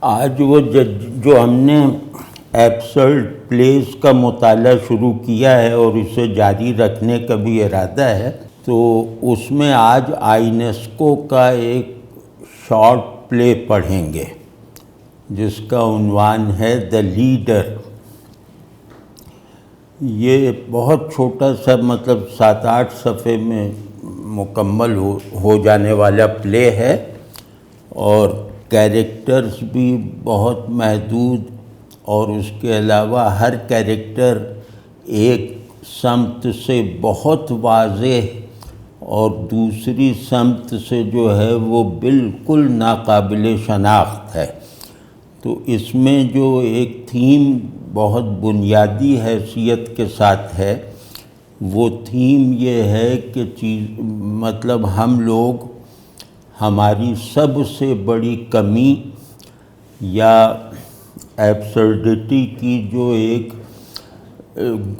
آج وہ جو ہم نے ایبسرڈ پلیز کا مطالعہ شروع کیا ہے اور اسے جاری رکھنے کا بھی ارادہ ہے، تو اس میں آج آئینسکو کا ایک شارٹ پلے پڑھیں گے جس کا عنوان ہے دا لیڈر۔ یہ بہت چھوٹا سا 7-8 صفحے میں مکمل ہو جانے والا پلے ہے، اور کیریکٹرز بھی بہت محدود، اور اس کے علاوہ ہر کیریکٹر ایک سمت سے بہت واضح اور دوسری سمت سے جو ہے وہ بالکل ناقابل شناخت ہے۔ تو اس میں جو ایک تھیم بہت بنیادی حیثیت کے ساتھ ہے، وہ تھیم یہ ہے کہ ہم لوگ، ہماری سب سے بڑی کمی یا ایبسرڈٹی کی جو ایک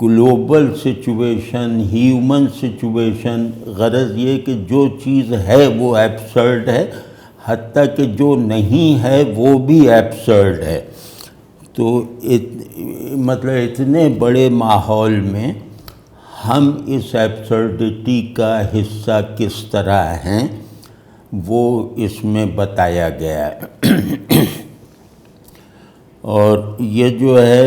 گلوبل سچویشن، ہیومن سچویشن، غرض یہ کہ جو چیز ہے وہ ایبسرڈ ہے، حتیٰ کہ جو نہیں ہے وہ بھی ایبسرڈ ہے۔ تو اتنے بڑے ماحول میں ہم اس ایبسرڈٹی کا حصہ کس طرح ہیں وہ اس میں بتایا گیا ہے۔ اور یہ جو ہے،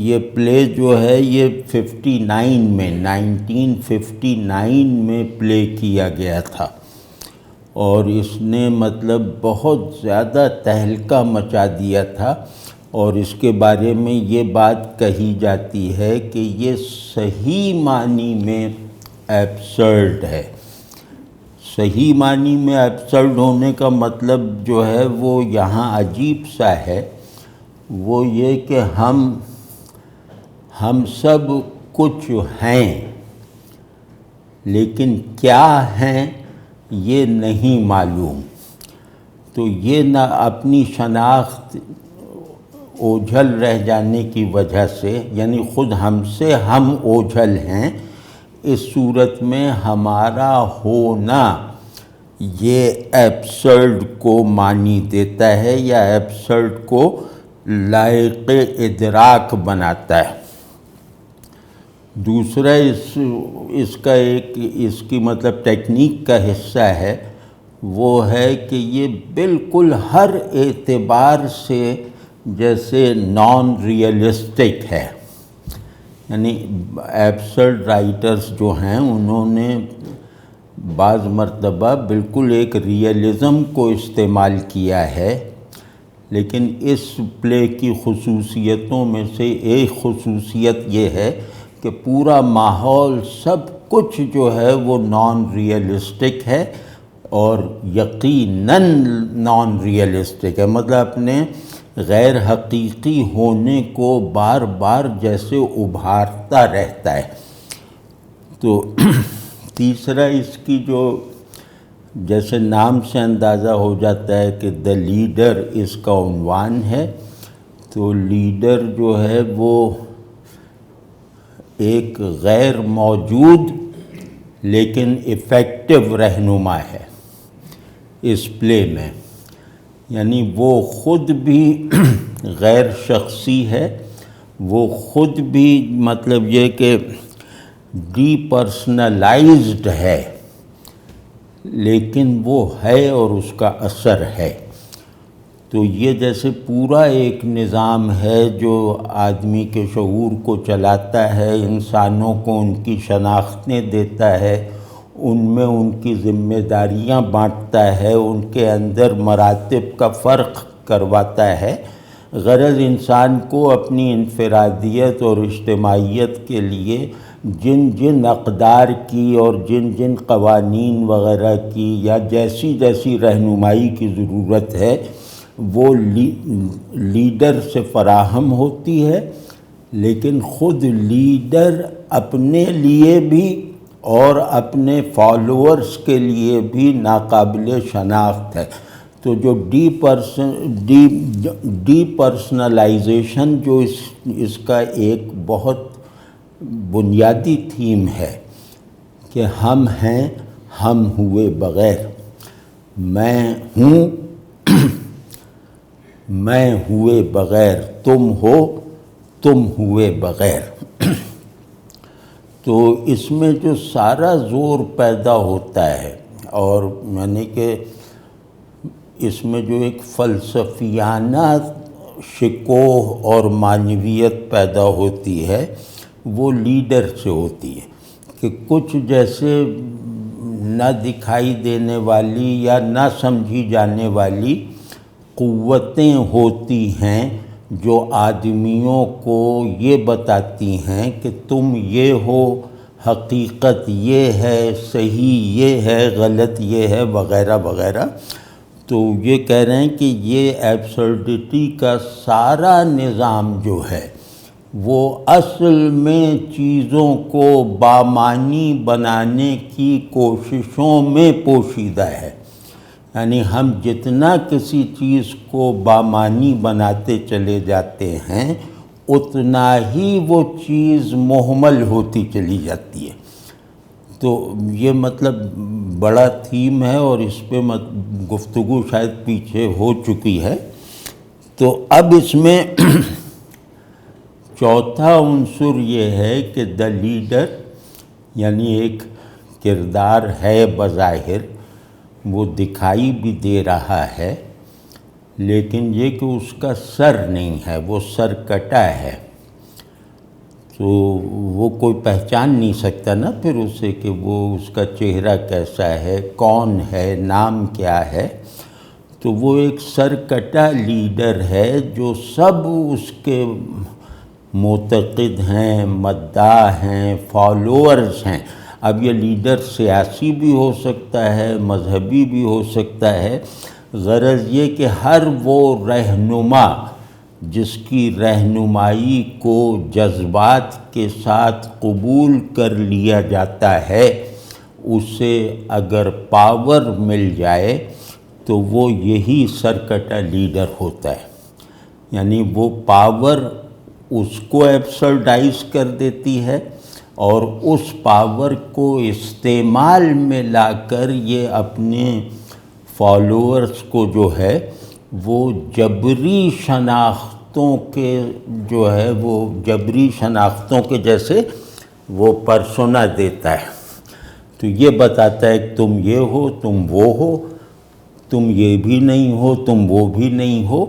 یہ پلے جو ہے یہ 1959 میں پلے کیا گیا تھا، اور اس نے بہت زیادہ تہلکہ مچا دیا تھا، اور اس کے بارے میں یہ بات کہی جاتی ہے کہ یہ صحیح معنی میں ایبسرڈ ہے۔ صحیح معنی میں ایبسرڈ ہونے کا مطلب جو ہے وہ یہاں عجیب سا ہے، وہ یہ کہ ہم سب کچھ ہیں، لیکن کیا ہیں یہ نہیں معلوم۔ تو یہ نہ اپنی شناخت اوجھل رہ جانے کی وجہ سے، یعنی خود ہم سے ہم اوجھل ہیں، اس صورت میں ہمارا ہونا یہ ایبسرڈ کو معنی دیتا ہے یا ایبسرڈ کو لائق ادراک بناتا ہے۔ دوسرا اس کی ٹیکنیک کا حصہ ہے، وہ ہے کہ یہ بالکل ہر اعتبار سے جیسے نان ریئلسٹک ہے۔ یعنی ایبسرڈ رائٹرز جو ہیں انہوں نے بعض مرتبہ بالکل ایک ریئلزم کو استعمال کیا ہے، لیکن اس پلے کی خصوصیتوں میں سے ایک خصوصیت یہ ہے کہ پورا ماحول سب کچھ جو ہے وہ نان ریئلسٹک ہے، اور یقیناً نان ریئلسٹک ہے، اپنے غیر حقیقی ہونے کو بار بار جیسے ابھارتا رہتا ہے۔ تو تیسرا اس کی جو جیسے نام سے اندازہ ہو جاتا ہے کہ دا لیڈر اس کا عنوان ہے، تو لیڈر جو ہے وہ ایک غیر موجود لیکن ایفیکٹو رہنما ہے اس پلے میں۔ یعنی وہ خود بھی غیر شخصی ہے، وہ خود بھی یہ کہ ڈی پرسنلائزڈ ہے، لیکن وہ ہے اور اس کا اثر ہے۔ تو یہ جیسے پورا ایک نظام ہے جو آدمی کے شعور کو چلاتا ہے، انسانوں کو ان کی شناختیں دیتا ہے، ان میں ان کی ذمہ داریاں بانٹتا ہے، ان کے اندر مراتب کا فرق کرواتا ہے، غرض انسان کو اپنی انفرادیت اور اجتماعیت کے لیے جن اقدار کی اور جن قوانین وغیرہ کی یا جیسی رہنمائی کی ضرورت ہے وہ لیڈر سے فراہم ہوتی ہے، لیکن خود لیڈر اپنے لیے بھی اور اپنے فالوورز کے لیے بھی ناقابل شناخت ہے۔ تو جو ڈی پرسنلائزیشن جو اس کا ایک بہت بنیادی تھیم ہے کہ ہم ہیں ہم ہوئے بغیر، میں ہوں میں ہوئے بغیر تم ہو، تم ہوئے بغیر۔ تو اس میں جو سارا زور پیدا ہوتا ہے، اور یعنی کہ اس میں جو ایک فلسفیانہ شکوہ اور معنویت پیدا ہوتی ہے وہ لیڈر سے ہوتی ہے، کہ کچھ جیسے نہ دکھائی دینے والی یا نہ سمجھی جانے والی قوتیں ہوتی ہیں جو آدمیوں کو یہ بتاتی ہیں کہ تم یہ ہو، حقیقت یہ ہے، صحیح یہ ہے، غلط یہ ہے، وغیرہ وغیرہ۔ تو یہ کہہ رہے ہیں کہ یہ ایبسرڈٹی کا سارا نظام جو ہے وہ اصل میں چیزوں کو بامعنی بنانے کی کوششوں میں پوشیدہ ہے۔ یعنی ہم جتنا کسی چیز کو بامعنی بناتے چلے جاتے ہیں اتنا ہی وہ چیز مہمل ہوتی چلی جاتی ہے۔ تو یہ مطلب بڑا تھیم ہے اور اس پہ گفتگو شاید پیچھے ہو چکی ہے۔ تو اب اس میں چوتھا عنصر یہ ہے کہ دا لیڈر، یعنی ایک کردار ہے بظاہر، وہ دکھائی بھی دے رہا ہے، لیکن یہ کہ اس کا سر نہیں ہے، وہ سر کٹا ہے، تو وہ کوئی پہچان نہیں سکتا نا پھر اسے کہ وہ اس کا چہرہ کیسا ہے، کون ہے، نام کیا ہے۔ تو وہ ایک سر کٹا لیڈر ہے جو سب اس کے معتقد ہیں، مداح ہیں، فالوورز ہیں۔ اب یہ لیڈر سیاسی بھی ہو سکتا ہے، مذہبی بھی ہو سکتا ہے، غرض یہ کہ ہر وہ رہنما جس کی رہنمائی کو جذبات کے ساتھ قبول کر لیا جاتا ہے، اسے اگر پاور مل جائے تو وہ یہی سرکٹا لیڈر ہوتا ہے۔ یعنی وہ پاور اس کو ایبسرڈائز کر دیتی ہے اور اس پاور کو استعمال میں لا کر یہ اپنے فالوورز کو جو ہے وہ جبری شناختوں کے جو ہے وہ جبری شناختوں کے جیسے وہ پرسونا دیتا ہے۔ تو یہ بتاتا ہے کہ تم یہ ہو، تم وہ ہو، تم یہ بھی نہیں ہو، تم وہ بھی نہیں ہو۔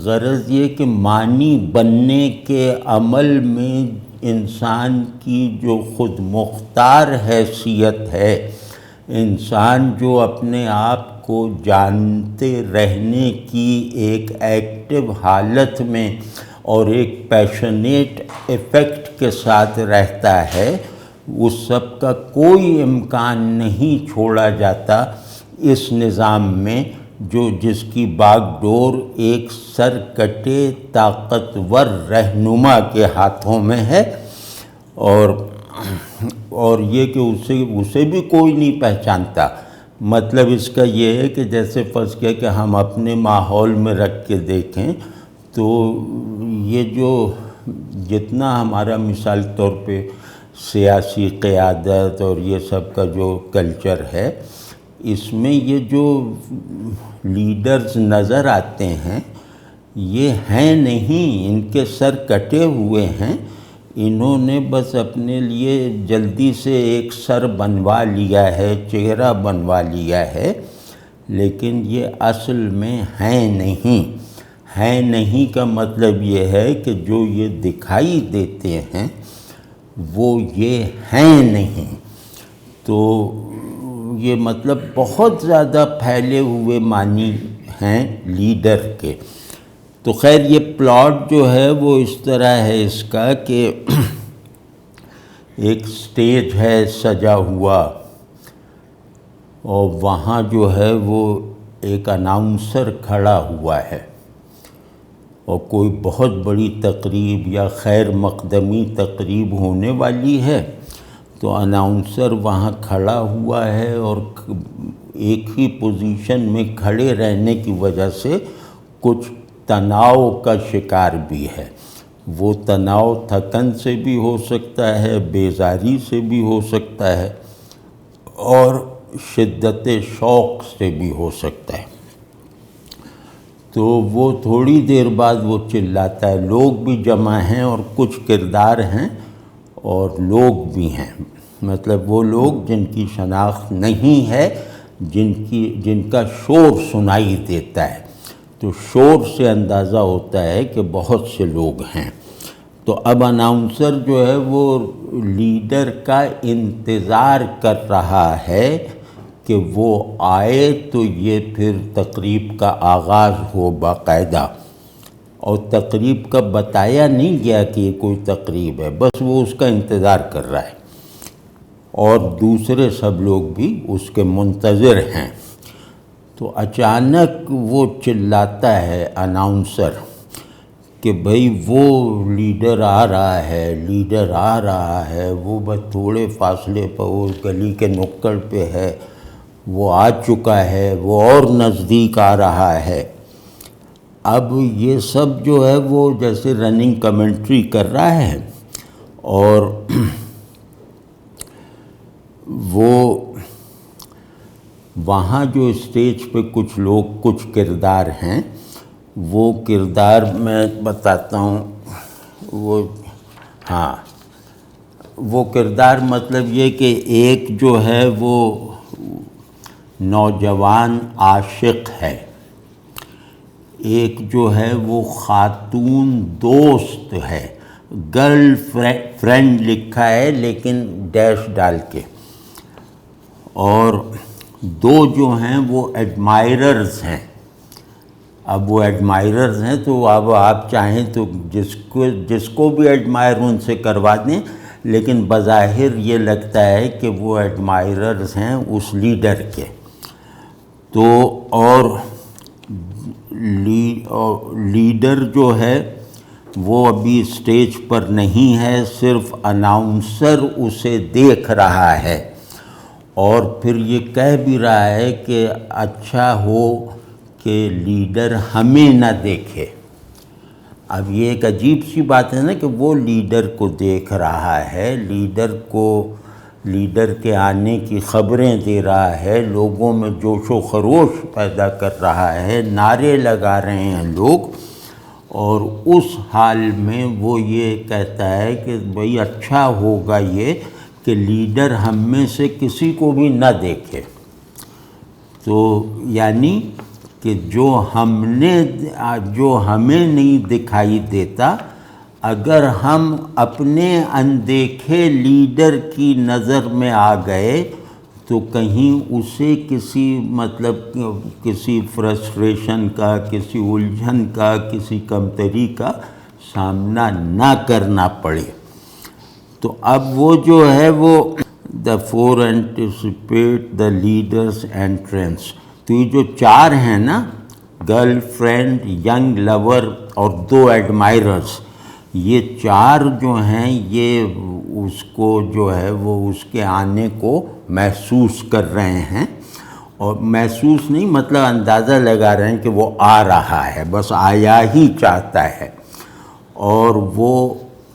غرض یہ کہ معنی بننے کے عمل میں انسان کی جو خود مختار حیثیت ہے، انسان جو اپنے آپ کو جانتے رہنے کی ایک ایکٹیو حالت میں اور ایک پیشنیٹ ایفیکٹ کے ساتھ رہتا ہے، اس سب کا کوئی امکان نہیں چھوڑا جاتا اس نظام میں جو جس کی باغ ڈور ایک سر کٹے طاقتور رہنما کے ہاتھوں میں ہے، اور یہ کہ اسے بھی کوئی نہیں پہچانتا۔ مطلب اس کا یہ ہے کہ جیسے فرض کیا کہ ہم اپنے ماحول میں رکھ کے دیکھیں تو یہ جو جتنا ہمارا مثال طور پہ سیاسی قیادت اور یہ سب کا جو کلچر ہے، اس میں یہ جو لیڈرز نظر آتے ہیں یہ ہیں نہیں، ان کے سر کٹے ہوئے ہیں، انہوں نے بس اپنے لیے جلدی سے ایک سر بنوا لیا ہے، چہرہ بنوا لیا ہے، لیکن یہ اصل میں ہیں نہیں۔ ہیں نہیں کا مطلب یہ ہے کہ جو یہ دکھائی دیتے ہیں وہ یہ ہیں نہیں۔ تو یہ مطلب بہت زیادہ پھیلے ہوئے معنی ہیں لیڈر کے۔ تو خیر یہ پلاٹ جو ہے وہ اس طرح ہے اس کا کہ ایک سٹیج ہے سجا ہوا، اور وہاں جو ہے وہ ایک اناؤنسر کھڑا ہوا ہے، اور کوئی بہت بڑی تقریب یا خیر مقدمی تقریب ہونے والی ہے، تو اناؤنسر وہاں کھڑا ہوا ہے اور ایک ہی پوزیشن میں کھڑے رہنے کی وجہ سے کچھ تناؤ کا شکار بھی ہے۔ وہ تناؤ تھکن سے بھی ہو سکتا ہے، بیزاری سے بھی ہو سکتا ہے، اور شدت شوق سے بھی ہو سکتا ہے۔ تو وہ تھوڑی دیر بعد وہ چلاتا ہے، لوگ بھی جمع ہیں اور کچھ کردار ہیں اور لوگ بھی ہیں، مطلب وہ لوگ جن کی شناخت نہیں ہے، جن کا شور سنائی دیتا ہے، تو شور سے اندازہ ہوتا ہے کہ بہت سے لوگ ہیں۔ تو اب اناؤنسر جو ہے وہ لیڈر کا انتظار کر رہا ہے کہ وہ آئے تو یہ پھر تقریب کا آغاز ہو باقاعدہ، اور تقریب کا بتایا نہیں گیا کہ یہ کوئی تقریب ہے، بس وہ اس کا انتظار کر رہا ہے اور دوسرے سب لوگ بھی اس کے منتظر ہیں۔ تو اچانک وہ چلاتا ہے اناؤنسر کہ بھئی وہ لیڈر آ رہا ہے، لیڈر آ رہا ہے، وہ بس تھوڑے فاصلے پر اس گلی کے نکڑ پہ ہے، وہ آ چکا ہے، وہ اور نزدیک آ رہا ہے۔ اب یہ سب جو ہے وہ جیسے رننگ کمنٹری کر رہا ہے، اور وہ وہاں جو اسٹیج پہ کچھ لوگ، کچھ کردار ہیں، وہ کردار میں بتاتا ہوں۔ وہ کردار مطلب یہ کہ ایک جو ہے وہ نوجوان عاشق ہے، ایک جو ہے وہ خاتون دوست ہے، گرل فرینڈ لکھا ہے لیکن ڈیش ڈال کے، اور دو جو ہیں وہ ایڈمائررز ہیں۔ اب وہ ایڈمائررز ہیں تو اب آپ چاہیں تو جس کو بھی ایڈمائر ان سے کروا دیں، لیکن بظاہر یہ لگتا ہے کہ وہ ایڈمائررز ہیں اس لیڈر کے۔ تو اور لیڈر جو ہے وہ ابھی اسٹیج پر نہیں ہے، صرف اناؤنسر اسے دیکھ رہا ہے اور پھر یہ کہہ بھی رہا ہے کہ اچھا ہو کہ لیڈر ہمیں نہ دیکھے۔ اب یہ ایک عجیب سی بات ہے نا کہ وہ لیڈر کو دیکھ رہا ہے، لیڈر کے آنے کی خبریں دے رہا ہے، لوگوں میں جوش و خروش پیدا کر رہا ہے، نعرے لگا رہے ہیں لوگ، اور اس حال میں وہ یہ کہتا ہے کہ بھئی اچھا ہوگا یہ کہ لیڈر ہم میں سے کسی کو بھی نہ دیکھے۔ تو یعنی کہ جو ہمیں نہیں دکھائی دیتا، اگر ہم اپنے اندیکھے لیڈر کی نظر میں آ گئے تو کہیں اسے کسی فرسٹریشن کا، کسی الجھن کا، کسی کمتری کا سامنا نہ کرنا پڑے۔ تو اب وہ جو ہے وہ the four anticipate the leader's entrance، تو یہ جو چار ہیں نا، گرل فرینڈ، ینگ لور اور دو ایڈمائررز، یہ چار جو ہیں یہ اس کو جو ہے وہ اس کے آنے کو محسوس کر رہے ہیں، اور محسوس نہیں مطلب اندازہ لگا رہے ہیں کہ وہ آ رہا ہے، بس آیا ہی چاہتا ہے۔ اور وہ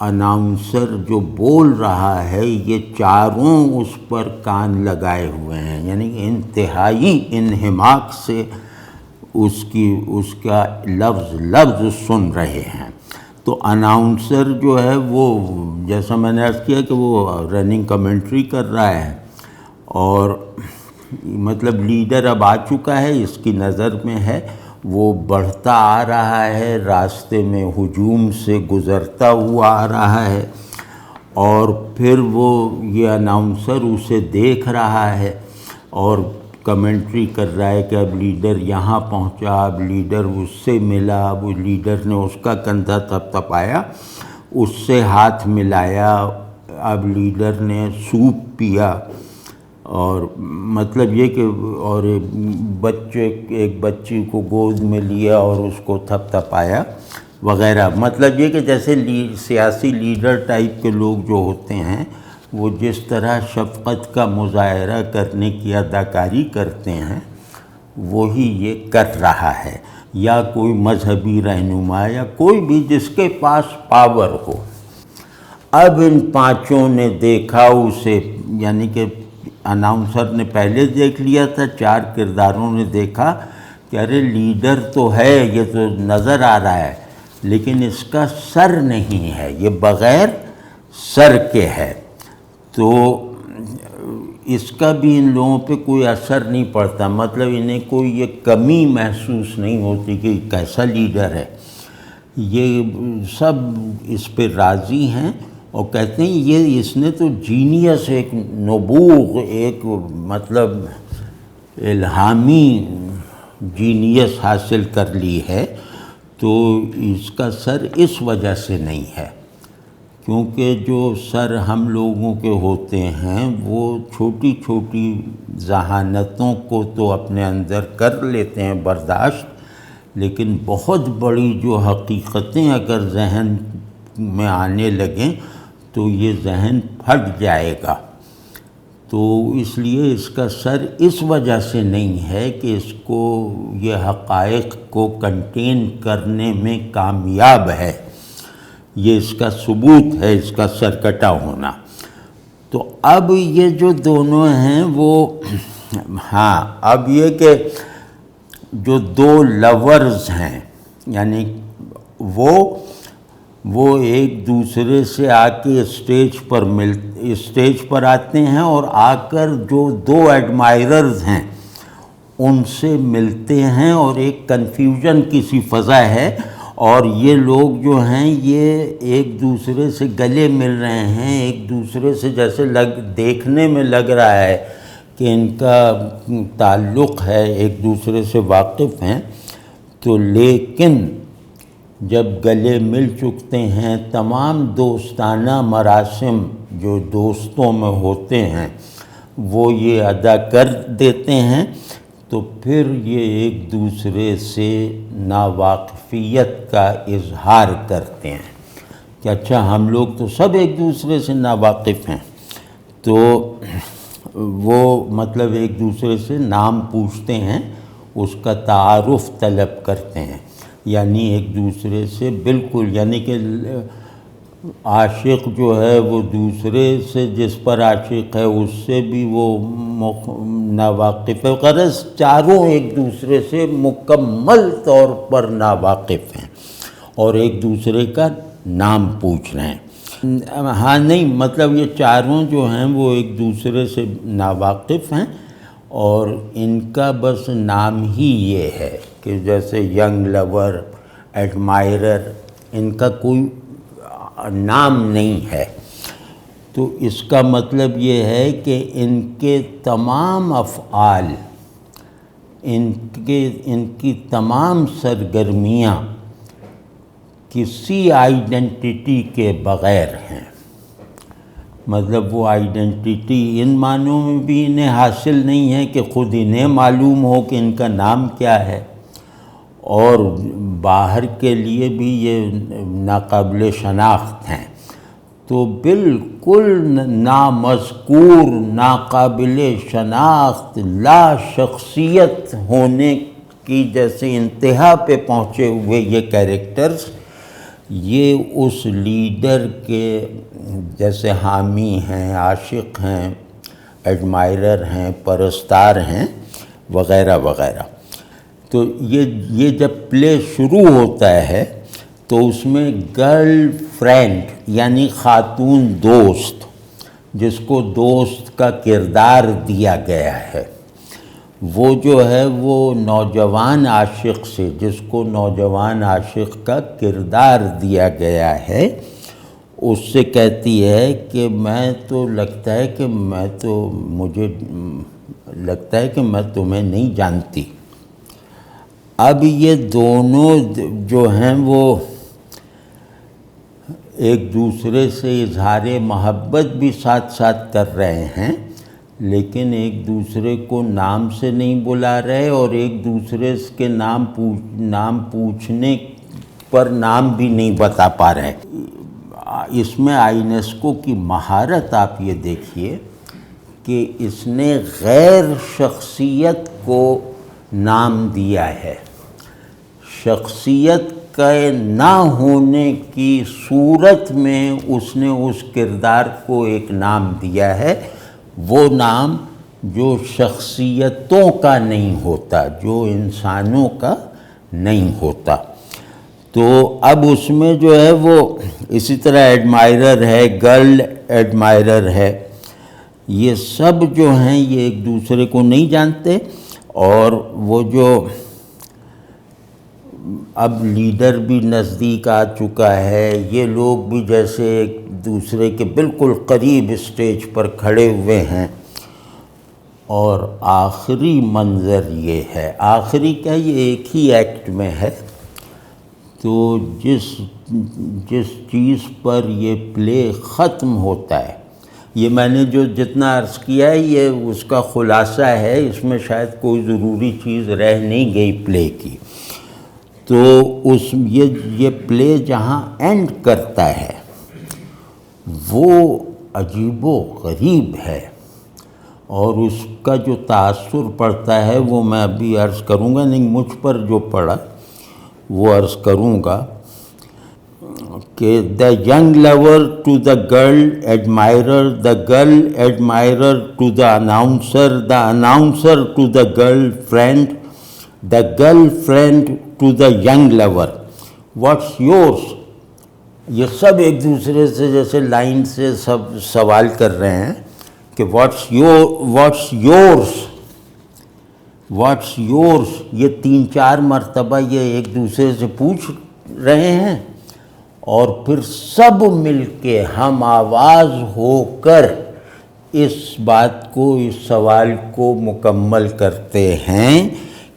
اناؤنسر جو بول رہا ہے یہ چاروں اس پر کان لگائے ہوئے ہیں، یعنی انتہائی انہماک سے اس کا لفظ سن رہے ہیں۔ تو اناؤنسر جو ہے وہ جیسا میں نے عرض کیا کہ وہ رننگ کمنٹری کر رہا ہے، اور مطلب لیڈر اب آ چکا ہے، اس کی نظر میں ہے، وہ بڑھتا آ رہا ہے، راستے میں ہجوم سے گزرتا ہوا آ رہا ہے، اور پھر وہ یہ اناؤنسر اسے دیکھ رہا ہے اور کمنٹری کر رہا ہے کہ اب لیڈر یہاں پہنچا، اب لیڈر اس سے ملا، اب لیڈر نے اس کا کندھا تھپتھپایا، اس سے ہاتھ ملایا، اب لیڈر نے سوپ پیا، اور مطلب یہ کہ اور ایک بچی کو گود میں لیا اور اس کو تھپتھپایا وغیرہ۔ مطلب یہ کہ جیسے سیاسی لیڈر ٹائپ کے لوگ جو ہوتے ہیں وہ جس طرح شفقت کا مظاہرہ کرنے کی اداکاری کرتے ہیں وہی یہ کر رہا ہے، یا کوئی مذہبی رہنما یا کوئی بھی جس کے پاس پاور ہو۔ اب ان پانچوں نے دیکھا اسے، یعنی کہ اناؤنسر نے پہلے دیکھ لیا تھا، چار کرداروں نے دیکھا کہ ارے لیڈر تو ہے، یہ تو نظر آ رہا ہے، لیکن اس کا سر نہیں ہے، یہ بغیر سر کے ہے، تو اس کا بھی ان لوگوں پہ کوئی اثر نہیں پڑتا، مطلب انہیں کوئی یہ کمی محسوس نہیں ہوتی کہ کیسا لیڈر ہے، یہ سب اس پہ راضی ہیں اور کہتے ہیں یہ اس نے تو جینیس، ایک نبوغ، ایک مطلب الہامی جینیس حاصل کر لی ہے، تو اس کا سر اس وجہ سے نہیں ہے، کیونکہ جو سر ہم لوگوں کے ہوتے ہیں وہ چھوٹی چھوٹی ذہانتوں کو تو اپنے اندر کر لیتے ہیں برداشت، لیکن بہت بڑی جو حقیقتیں اگر ذہن میں آنے لگیں تو یہ ذہن پھٹ جائے گا، تو اس لیے اس کا سر اس وجہ سے نہیں ہے کہ اس کو یہ حقائق کو کنٹین کرنے میں کامیاب ہے، یہ اس کا ثبوت ہے، اس کا سر کٹا ہونا۔ تو اب یہ جو دونوں ہیں وہ ہاں، اب یہ کہ جو دو لورز ہیں، یعنی وہ ایک دوسرے سے آ کے اسٹیج پر آتے ہیں، اور آ کر جو دو ایڈمائررز ہیں ان سے ملتے ہیں، اور ایک کنفیوژن کی سی فضا ہے، اور یہ لوگ جو ہیں یہ ایک دوسرے سے گلے مل رہے ہیں، ایک دوسرے سے جیسے دیکھنے میں لگ رہا ہے کہ ان کا تعلق ہے، ایک دوسرے سے واقف ہیں، تو لیکن جب گلے مل چکتے ہیں، تمام دوستانہ مراسم جو دوستوں میں ہوتے ہیں وہ یہ ادا کر دیتے ہیں، تو پھر یہ ایک دوسرے سے ناواقفیت کا اظہار کرتے ہیں کہ اچھا ہم لوگ تو سب ایک دوسرے سے ناواقف ہیں، تو وہ مطلب ایک دوسرے سے نام پوچھتے ہیں، اس کا تعارف طلب کرتے ہیں، یعنی ایک دوسرے سے بالکل، یعنی کہ عاشق جو ہے وہ دوسرے سے جس پر عاشق ہے اس سے بھی وہ ناواقف ہے، غرض چاروں ایک دوسرے سے مکمل طور پر ناواقف ہیں اور ایک دوسرے کا نام پوچھ رہے ہیں۔ ہاں نہیں، مطلب یہ چاروں جو ہیں وہ ایک دوسرے سے ناواقف ہیں، اور ان کا بس نام ہی یہ ہے کہ جیسے ینگ لور، ایڈمائرر، ان کا کوئی نام نہیں ہے، تو اس کا مطلب یہ ہے کہ ان کے تمام افعال، ان کی تمام سرگرمیاں کسی آئیڈینٹی کے بغیر ہیں، مطلب وہ آئیڈینٹی ان معنوں میں بھی انہیں حاصل نہیں ہے کہ خود انہیں معلوم ہو کہ ان کا نام کیا ہے، اور باہر کے لیے بھی یہ ناقابل شناخت ہیں، تو بالکل نامذکور، ناقابل شناخت، لا شخصیت ہونے کی جیسے انتہا پہ پہنچے ہوئے یہ کیریکٹرز، یہ اس لیڈر کے جیسے حامی ہیں، عاشق ہیں، ایڈمائرر ہیں، پرستار ہیں، وغیرہ وغیرہ۔ تو یہ جب پلے شروع ہوتا ہے تو اس میں گرل فرینڈ یعنی خاتون دوست، جس کو دوست کا کردار دیا گیا ہے، وہ جو ہے وہ نوجوان عاشق سے، جس کو نوجوان عاشق کا کردار دیا گیا ہے، اس سے کہتی ہے کہ مجھے لگتا ہے کہ میں تمہیں نہیں جانتی۔ اب یہ دونوں جو ہیں وہ ایک دوسرے سے اظہار محبت بھی ساتھ ساتھ کر رہے ہیں، لیکن ایک دوسرے کو نام سے نہیں بلا رہے، اور ایک دوسرے کے نام پوچھنے پر نام بھی نہیں بتا پا رہے۔ اس میں آئینسکو کی مہارت آپ یہ دیکھیے کہ اس نے غیر شخصیت کو نام دیا ہے، شخصیت کے نہ ہونے کی صورت میں اس نے اس کردار کو ایک نام دیا ہے، وہ نام جو شخصیتوں کا نہیں ہوتا، جو انسانوں کا نہیں ہوتا۔ تو اب اس میں جو ہے وہ اسی طرح ایڈمائرر ہے، گرل ایڈمائرر ہے، یہ سب جو ہیں یہ ایک دوسرے کو نہیں جانتے، اور وہ جو اب لیڈر بھی نزدیک آ چکا ہے، یہ لوگ بھی جیسے ایک دوسرے کے بالکل قریب اسٹیج پر کھڑے ہوئے ہیں۔ اور آخری منظر یہ ہے، آخری کیا، یہ ایک ہی ایکٹ میں ہے، تو جس چیز پر یہ پلے ختم ہوتا ہے، یہ میں نے جو جتنا عرض کیا ہے یہ اس کا خلاصہ ہے، اس میں شاید کوئی ضروری چیز رہ نہیں گئی پلے کی۔ تو یہ پلے جہاں اینڈ کرتا ہے وہ عجیب و غریب ہے، اور اس کا جو تاثر پڑتا ہے وہ میں ابھی عرض کروں گا، نہیں مجھ پر جو پڑا وہ عرض کروں گا کہ the young lover to the girl admirer, the girl admirer to the announcer to the girlfriend, the girlfriend to the young lover, what's yours؟ یہ سب ایک دوسرے سے جیسے لائن سے سب سوال کر رہے ہیں کہ what's yours، یہ 3-4 مرتبہ یہ ایک دوسرے سے پوچھ رہے ہیں، اور پھر سب مل کے ہم آواز ہو کر اس بات کو، اس سوال کو مکمل کرتے ہیں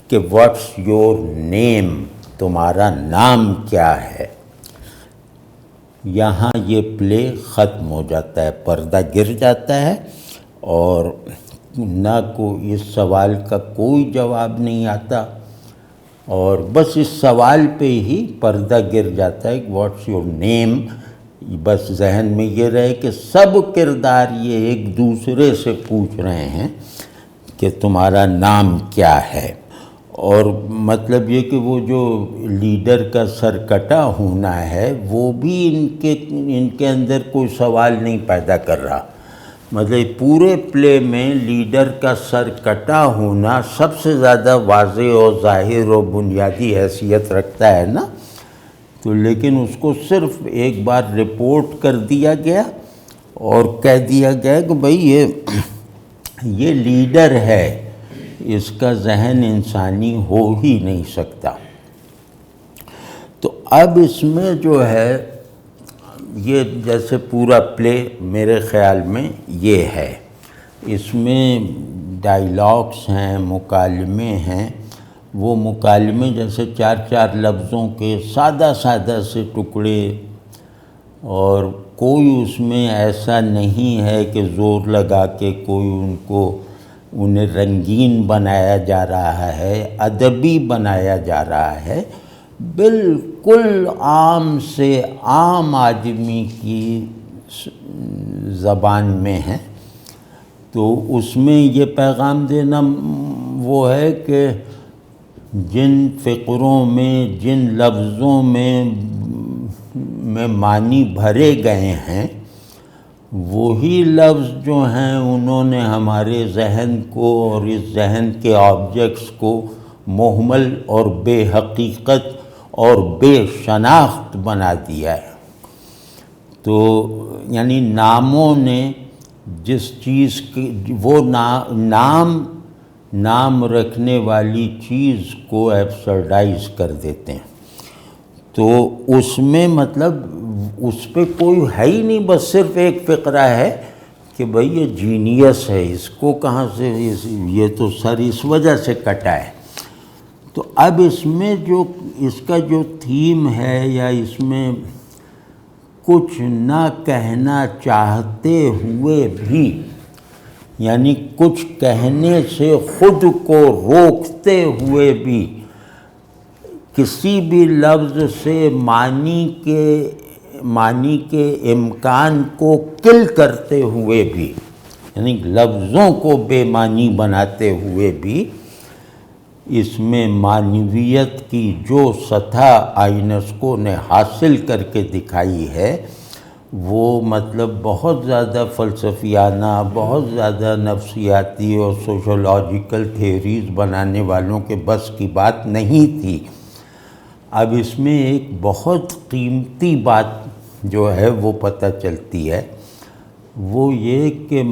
کہ واٹس یور نیم، تمہارا نام کیا ہے۔ یہاں یہ پلے ختم ہو جاتا ہے، پردہ گر جاتا ہے، اور نہ کوئی اس سوال کا کوئی جواب نہیں آتا، اور بس اس سوال پہ ہی پردہ گر جاتا ہے کہ واٹس یور نیم۔ بس ذہن میں یہ رہے کہ سب کردار یہ ایک دوسرے سے پوچھ رہے ہیں کہ تمہارا نام کیا ہے۔ اور مطلب یہ کہ وہ جو لیڈر کا سر کٹا ہونا ہے وہ بھی ان کے اندر کوئی سوال نہیں پیدا کر رہا، مطلب پورے پلے میں لیڈر کا سر کٹا ہونا سب سے زیادہ واضح اور ظاہر اور بنیادی حیثیت رکھتا ہے نا، تو لیکن اس کو صرف ایک بار رپورٹ کر دیا گیا اور کہہ دیا گیا کہ بھئی یہ لیڈر ہے، اس کا ذہن انسانی ہو ہی نہیں سکتا۔ تو اب اس میں جو ہے یہ جیسے پورا پلے میرے خیال میں یہ ہے، اس میں ڈائیلاگس ہیں، مکالمے ہیں، وہ مکالمے جیسے 4 لفظوں کے سادہ سے ٹکڑے، اور کوئی اس میں ایسا نہیں ہے کہ زور لگا کے کوئی انہیں رنگین بنایا جا رہا ہے، ادبی بنایا جا رہا ہے، بالکل عام سے عام آدمی کی زبان میں ہے۔ تو اس میں یہ پیغام دینا وہ ہے کہ جن فقروں میں، جن لفظوں میں معنی بھرے گئے ہیں، وہی لفظ جو ہیں انہوں نے ہمارے ذہن کو اور اس ذہن کے آبجیکٹس کو مہمل اور بے حقیقت اور بے شناخت بنا دیا ہے۔ تو یعنی ناموں نے جس چیز کی وہ نام رکھنے والی چیز کو ایبسرڈائز کر دیتے ہیں، تو اس میں مطلب اس پہ کوئی ہے ہی نہیں، بس صرف ایک فقرہ ہے کہ بھئی یہ جینیس ہے، اس کو کہاں سے، یہ تو سر اس وجہ سے کٹا ہے۔ تو اب اس میں جو اس کا جو تھیم ہے، یا اس میں کچھ نہ کہنا چاہتے ہوئے بھی، یعنی کچھ کہنے سے خود کو روکتے ہوئے بھی، کسی بھی لفظ سے معنی کے امکان کو کل کرتے ہوئے بھی، یعنی لفظوں کو بے معنی بناتے ہوئے بھی، اس میں معنویت کی جو سطح آئینسکو نے حاصل کر کے دکھائی ہے وہ مطلب بہت زیادہ فلسفیانہ، بہت زیادہ نفسیاتی اور سوشولوجیکل تھیوریز بنانے والوں کے بس کی بات نہیں تھی۔ اب اس میں ایک بہت قیمتی بات جو ہے وہ پتہ چلتی ہے، وہ یہ کہ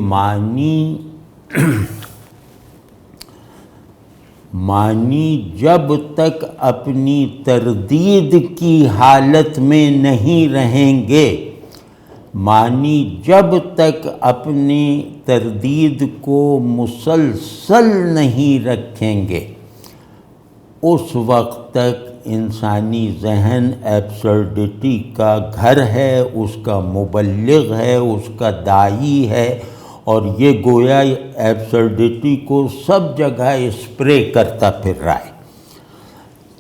معنی جب تک اپنی تردید کی حالت میں نہیں رہیں گے، معنی جب تک اپنی تردید کو مسلسل نہیں رکھیں گے، اس وقت تک انسانی ذہن ایبسرڈٹی کا گھر ہے، اس کا مبلغ ہے، اس کا داعی ہے، اور یہ گویا ایبسرڈٹی کو سب جگہ اسپرے کرتا پھر رہا ہے۔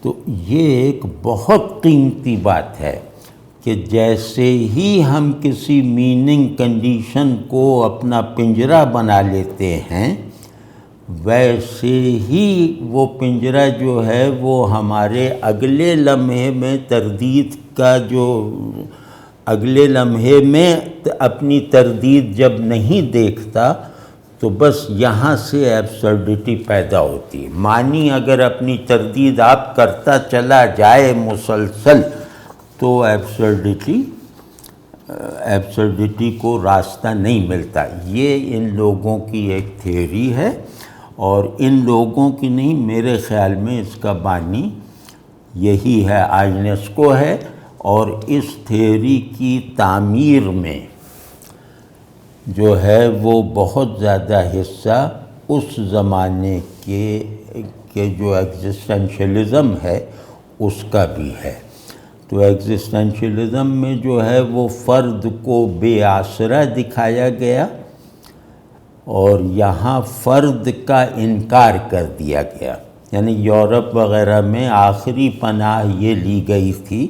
تو یہ ایک بہت قیمتی بات ہے کہ جیسے ہی ہم کسی میننگ کنڈیشن کو اپنا پنجرہ بنا لیتے ہیں، ویسے ہی وہ پنجرہ جو ہے وہ ہمارے اگلے لمحے میں تردید کا اگلے لمحے میں اپنی تردید جب نہیں دیکھتا تو بس یہاں سے ایبسرڈٹی پیدا ہوتی ہے۔ معنی اگر اپنی تردید آپ کرتا چلا جائے مسلسل تو ایبسرڈٹی کو راستہ نہیں ملتا۔ یہ ان لوگوں کی ایک تھیوری ہے، اور ان لوگوں کی نہیں، میرے خیال میں اس کا بانی یہی ہے، آئینسکو ہے، اور اس تھیوری کی تعمیر میں جو ہے وہ بہت زیادہ حصہ اس زمانے کے جو ایگزسٹنشلزم ہے اس کا بھی ہے۔ تو ایگزسٹنشلزم میں جو ہے وہ فرد کو بے آسرا دکھایا گیا، اور یہاں فرد کا انکار کر دیا گیا۔ یعنی یورپ وغیرہ میں آخری پناہ یہ لی گئی تھی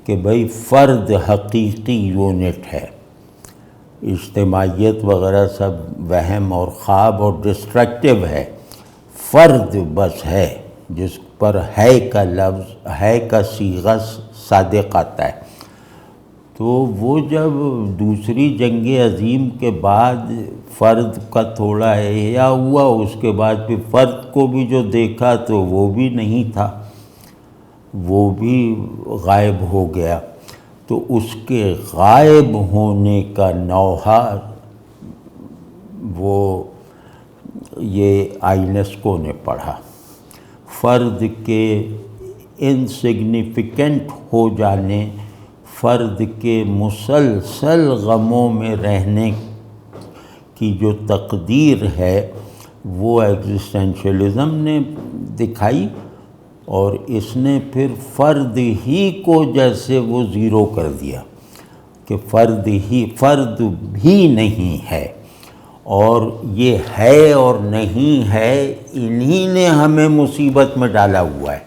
کہ بھئی فرد حقیقی یونٹ ہے، اجتماعیت وغیرہ سب وہم اور خواب اور ڈسٹرکٹیو ہے، فرد بس ہے جس پر ہے کا لفظ، ہے کا صیغہ صادق آتا ہے۔ تو وہ جب دوسری جنگ عظیم کے بعد فرد کا تھوڑا احیاء ہوا، اس کے بعد پھر فرد کو بھی جو دیکھا تو وہ بھی نہیں تھا، وہ بھی غائب ہو گیا۔ تو اس کے غائب ہونے کا نوحہ وہ یہ آئینسکو نے پڑھا۔ فرد کے انسگنیفیکنٹ ہو جانے، فرد کے مسلسل غموں میں رہنے کی جو تقدیر ہے وہ ایگزسٹنشلزم نے دکھائی، اور اس نے پھر فرد ہی کو جیسے وہ زیرو کر دیا کہ فرد بھی نہیں ہے، اور یہ ہے اور نہیں ہے انہی نے ہمیں مصیبت میں ڈالا ہوا ہے۔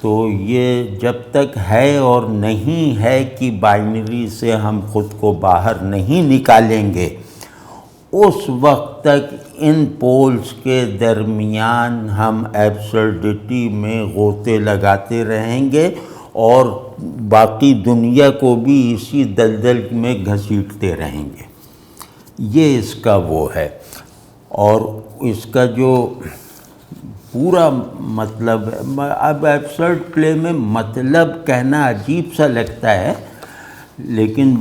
تو یہ جب تک ہے اور نہیں ہے کی بائنری سے ہم خود کو باہر نہیں نکالیں گے، اس وقت تک ان پولز کے درمیان ہم ایبسرڈٹی میں غوطے لگاتے رہیں گے، اور باقی دنیا کو بھی اسی دلدل میں گھسیٹتے رہیں گے۔ یہ اس کا وہ ہے، اور اس کا جو پورا مطلب، اب ایبسرڈ پلے میں مطلب کہنا عجیب سا لگتا ہے، لیکن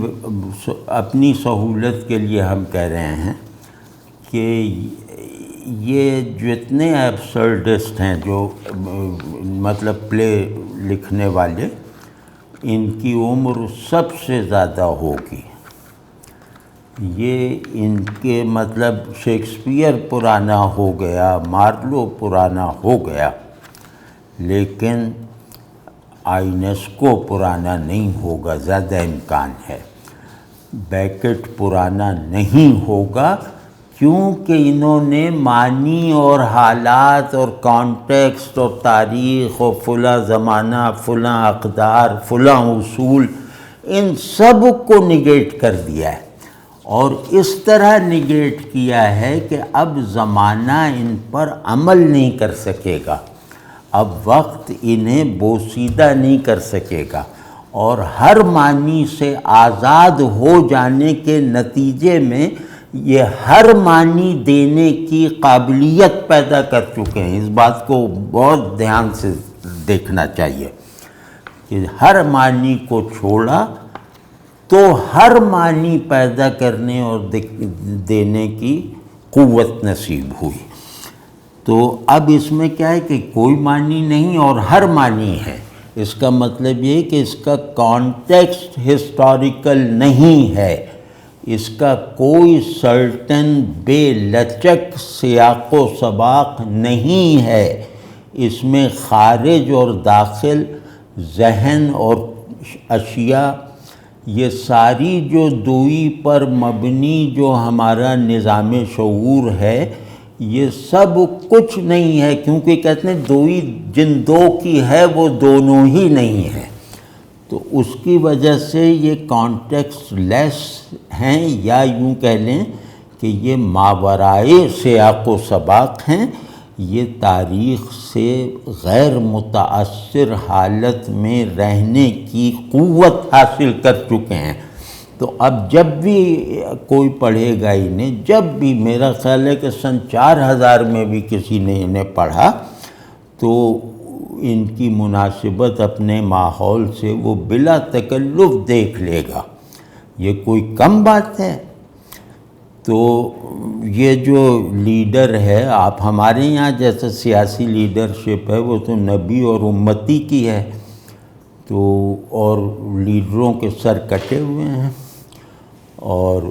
اپنی سہولت کے لیے ہم کہہ رہے ہیں کہ یہ جتنے ایبسرڈسٹ ہیں جو مطلب پلے لکھنے والے، ان کی عمر سب سے زیادہ ہوگی۔ یہ ان کے مطلب شیکسپیئر پرانا ہو گیا، مارلو پرانا ہو گیا، لیکن آئینسکو پرانا نہیں ہوگا، زیادہ امکان ہے۔ بیکٹ پرانا نہیں ہوگا، کیونکہ انہوں نے معنی اور حالات اور کانٹیکسٹ اور تاریخ اور فلاں زمانہ، فلاں اقدار، فلاں اصول، ان سب کو نگیٹ کر دیا ہے، اور اس طرح نگیٹ کیا ہے کہ اب زمانہ ان پر عمل نہیں کر سکے گا، اب وقت انہیں بوسیدہ نہیں کر سکے گا، اور ہر معنی سے آزاد ہو جانے کے نتیجے میں یہ ہر معنی دینے کی قابلیت پیدا کر چکے ہیں۔ اس بات کو بہت دھیان سے دیکھنا چاہیے کہ ہر معنی کو چھوڑا تو ہر معنی پیدا کرنے اور دینے کی قوت نصیب ہوئی۔ تو اب اس میں کیا ہے کہ کوئی معنی نہیں اور ہر معنی ہے۔ اس کا مطلب یہ کہ اس کا کانٹیکسٹ ہسٹوریکل نہیں ہے، اس کا کوئی سرٹن بے لچک سیاق و سباق نہیں ہے، اس میں خارج اور داخل، ذہن اور اشیاء، یہ ساری جو دوئی پر مبنی جو ہمارا نظام شعور ہے یہ سب کچھ نہیں ہے، کیونکہ کہتے ہیں دوئی جن دو کی ہے وہ دونوں ہی نہیں ہے۔ تو اس کی وجہ سے یہ کانٹیکسٹ لیس ہیں، یا یوں کہہ لیں کہ یہ ماورائے سیاق و سباق ہیں، یہ تاریخ سے غیر متاثر حالت میں رہنے کی قوت حاصل کر چکے ہیں۔ تو اب جب بھی کوئی پڑھے گا انہیں، جب بھی، میرا خیال ہے کہ سن 4000 میں بھی کسی نے انہیں پڑھا تو ان کی مناسبت اپنے ماحول سے وہ بلا تکلف دیکھ لے گا، یہ کوئی کم بات ہے۔ تو یہ جو لیڈر ہے، آپ ہمارے یہاں جیسا سیاسی لیڈرشپ ہے وہ تو نبی اور امتی کی ہے، تو اور لیڈروں کے سر کٹے ہوئے ہیں اور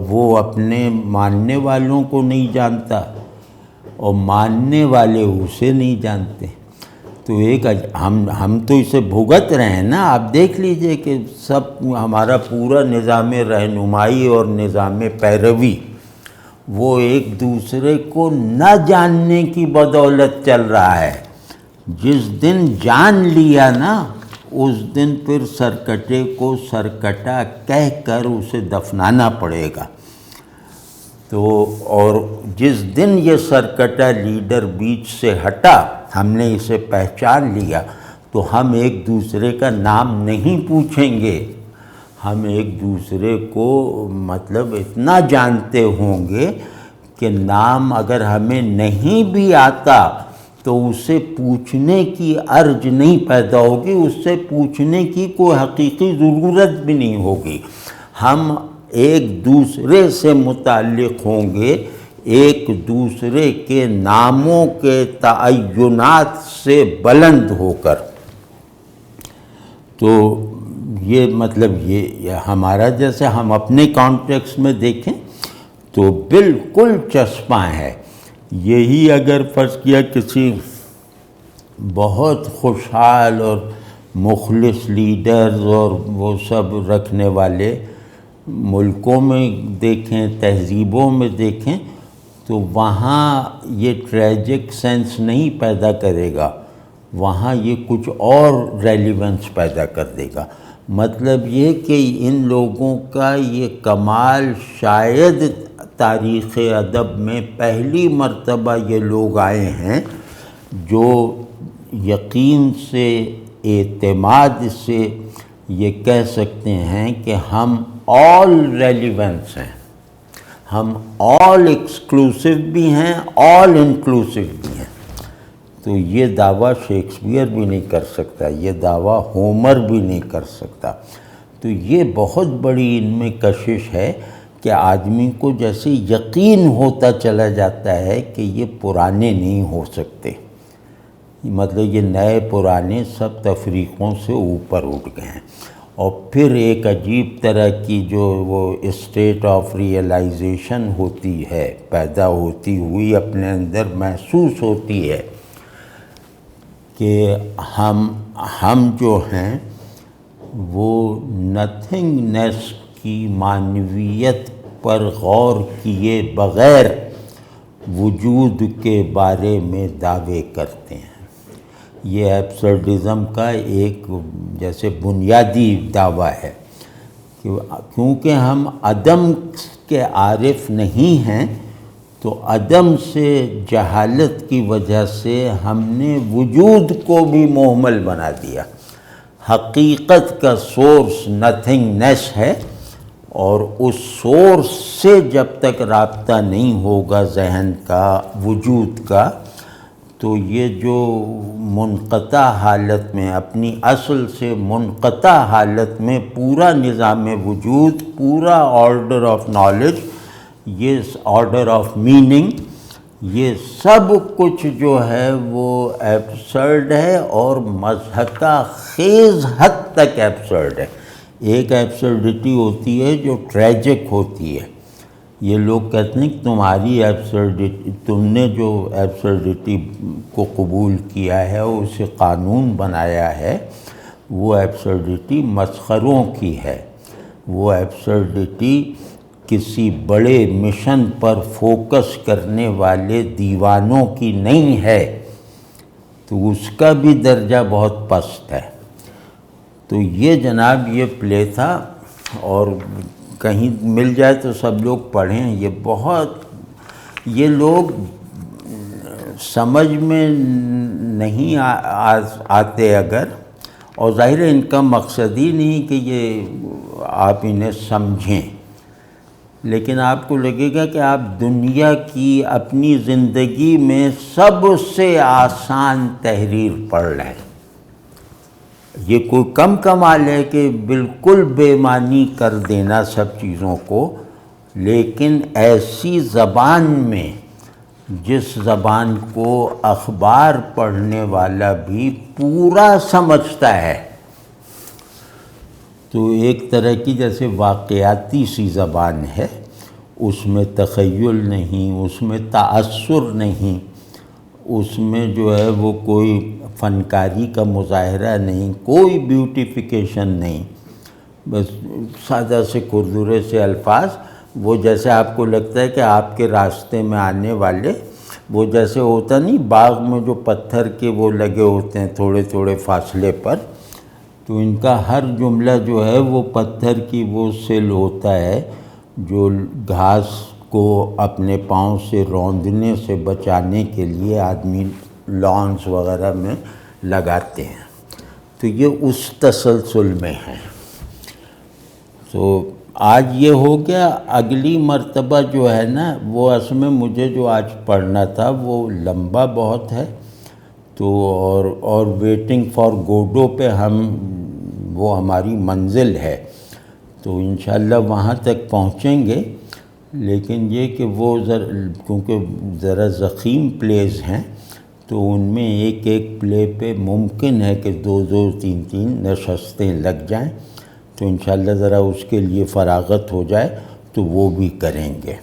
وہ اپنے ماننے والوں کو نہیں جانتا اور ماننے والے اسے نہیں جانتے۔ تو ایک ہم تو اسے بھگت رہے ہیں نا، آپ دیکھ لیجئے کہ سب ہمارا پورا نظام رہنمائی اور نظام پیروی وہ ایک دوسرے کو نہ جاننے کی بدولت چل رہا ہے۔ جس دن جان لیا نا اس دن پھر سرکٹے کو سرکٹا کہہ کر اسے دفنانا پڑے گا۔ تو اور جس دن یہ سرکٹا لیڈر بیچ سے ہٹا، ہم نے اسے پہچان لیا، تو ہم ایک دوسرے کا نام نہیں پوچھیں گے، ہم ایک دوسرے کو مطلب اتنا جانتے ہوں گے کہ نام اگر ہمیں نہیں بھی آتا تو اسے پوچھنے کی ارج نہیں پیدا ہوگی، اس سے پوچھنے کی کوئی حقیقی ضرورت بھی نہیں ہوگی۔ ہم ایک دوسرے سے متعلق ہوں گے، ایک دوسرے کے ناموں کے تعینات سے بلند ہو کر۔ تو یہ مطلب یہ ہمارا جیسے ہم اپنے کانٹیکسٹ میں دیکھیں تو بالکل چسپاں ہے۔ یہی اگر فرض کیا کسی بہت خوشحال اور مخلص لیڈرز اور وہ سب رکھنے والے ملکوں میں دیکھیں، تہذیبوں میں دیکھیں، تو وہاں یہ ٹریجک سینس نہیں پیدا کرے گا، وہاں یہ کچھ اور ریلیونس پیدا کر دے گا۔ مطلب یہ کہ ان لوگوں کا یہ کمال شاید تاریخ ادب میں پہلی مرتبہ یہ لوگ آئے ہیں جو یقین سے، اعتماد سے یہ کہہ سکتے ہیں کہ ہم آل ریلیونس ہیں، ہم آل ایکسکلوسیو بھی ہیں، آل انکلوسیو بھی ہیں۔ تو یہ دعویٰ شیکسپیئر بھی نہیں کر سکتا، یہ دعویٰ ہومر بھی نہیں کر سکتا۔ تو یہ بہت بڑی ان میں کشش ہے کہ آدمی کو جیسے یقین ہوتا چلا جاتا ہے کہ یہ پرانے نہیں ہو سکتے، مطلب یہ نئے پرانے سب تفریقوں سے اوپر اٹھ گئے ہیں۔ اور پھر ایک عجیب طرح کی جو وہ اسٹیٹ آف ریئلائزیشن ہوتی ہے، پیدا ہوتی ہوئی اپنے اندر محسوس ہوتی ہے کہ ہم جو ہیں وہ نتھنگنیس کی معنویت پر غور کیے بغیر وجود کے بارے میں دعوے کرتے ہیں۔ یہ ایبسرڈزم کا ایک جیسے بنیادی دعویٰ ہے کہ کیونکہ ہم عدم کے عارف نہیں ہیں تو عدم سے، جہالت کی وجہ سے ہم نے وجود کو بھی مہمل بنا دیا۔ حقیقت کا سورس نتھنگنیس ہے، اور اس سورس سے جب تک رابطہ نہیں ہوگا ذہن کا، وجود کا، تو یہ جو منقطع حالت میں، اپنی اصل سے منقطع حالت میں پورا نظام وجود، پورا آرڈر آف نالج، یہ آرڈر آف میننگ، یہ سب کچھ جو ہے وہ ایبسرڈ ہے، اور مضحکہ خیز حد تک ایبسرڈ ہے۔ ایک ایبسرڈیٹی ہوتی ہے جو ٹریجک ہوتی ہے۔ یہ لوگ کہتے ہیں کہ تمہاری ایبسرڈیٹی، تم نے جو ایبسرڈیٹی کو قبول کیا ہے، اسے قانون بنایا ہے، وہ ایبسرڈیٹی مسخروں کی ہے، وہ ایبسرڈیٹی کسی بڑے مشن پر فوکس کرنے والے دیوانوں کی نہیں ہے، تو اس کا بھی درجہ بہت پست ہے۔ تو یہ جناب یہ پلے تھا، اور کہیں مل جائے تو سب لوگ پڑھیں۔ یہ بہت، یہ لوگ سمجھ میں نہیں آتے اگر، اور ظاہر ہے ان کا مقصد ہی نہیں کہ یہ آپ انہیں سمجھیں، لیکن آپ کو لگے گا کہ آپ دنیا کی اپنی زندگی میں سب سے آسان تحریر پڑھ لیں۔ یہ کوئی کم کمال ہے کہ بالکل بے معنی کر دینا سب چیزوں کو، لیکن ایسی زبان میں جس زبان کو اخبار پڑھنے والا بھی پورا سمجھتا ہے، تو ایک طرح کی جیسے واقعاتی سی زبان ہے، اس میں تخیل نہیں، اس میں تأثر نہیں، اس میں جو ہے وہ کوئی فنکاری کا مظاہرہ نہیں، کوئی بیوٹیفیکیشن نہیں، بس سادہ سے کردرے سے الفاظ، وہ جیسے آپ کو لگتا ہے کہ آپ کے راستے میں آنے والے، وہ جیسے ہوتا نہیں باغ میں جو پتھر کے وہ لگے ہوتے ہیں تھوڑے تھوڑے فاصلے پر، تو ان کا ہر جملہ جو ہے وہ پتھر کی وہ سل ہوتا ہے جو گھاس کو اپنے پاؤں سے روندنے سے بچانے کے لیے آدمی لانس وغیرہ میں لگاتے ہیں، تو یہ اس تسلسل میں ہے۔ تو آج یہ ہو گیا، اگلی مرتبہ جو ہے نا، وہ اصل میں مجھے جو آج پڑھنا تھا وہ لمبا بہت ہے، تو اور ویٹنگ فار گوڈو پہ وہ ہماری منزل ہے، تو انشاءاللہ وہاں تک پہنچیں گے، لیکن یہ کہ وہ کیونکہ ذرا ضخیم پلیز ہیں، تو ان میں ایک ایک پلے پہ ممکن ہے کہ دو دو تین تین نشستیں لگ جائیں، تو انشاءاللہ ذرا اس کے لیے فراغت ہو جائے تو وہ بھی کریں گے۔